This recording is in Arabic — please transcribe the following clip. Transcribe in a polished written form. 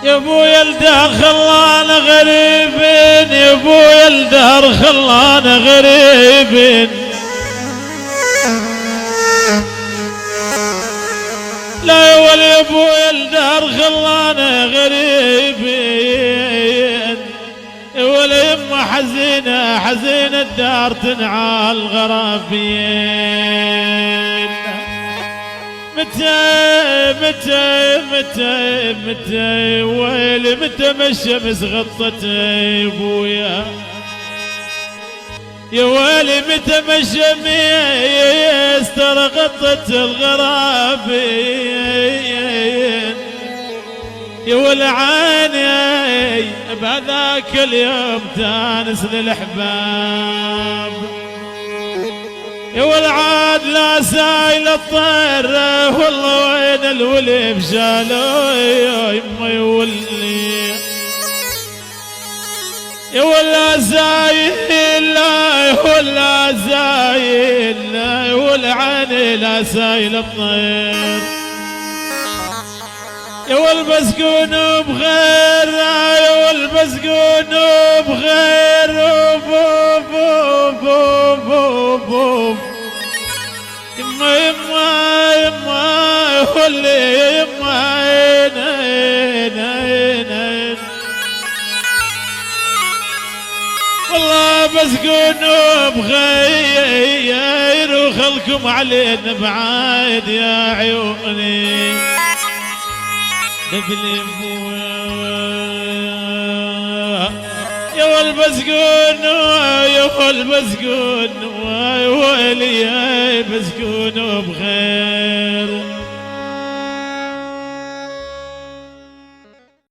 يا ابويا الدار خلانا غريبين، يا ابويا الدار خلانا غريبين. لا يا ولي يا ابويا الدار خلانا غريبين، يا ولي يما حزينة حزينة الدار تنعى الغرابين. متى ويلي متى ما الشمس غطت يا ابويا، يا ويلي متى ما الشمس ترى غطت الغرابين. يا ولعاني بهذاك اليوم تانس للأحباب، يا والعاد لا سايل الطير والله وين الولي بشالو يما يولي، يا ولا زايل لا ولا زايل لا والعاني لا سايل الطير، يا والبسكون بغير يا والبسكون بغير يما يما يما ولي يما عين عين عين عين. والله بسكون بغير وخلكم علينا بعايد يا عيوني. يا والبسكون يا والبسكون ويلي يا بسكون بخير.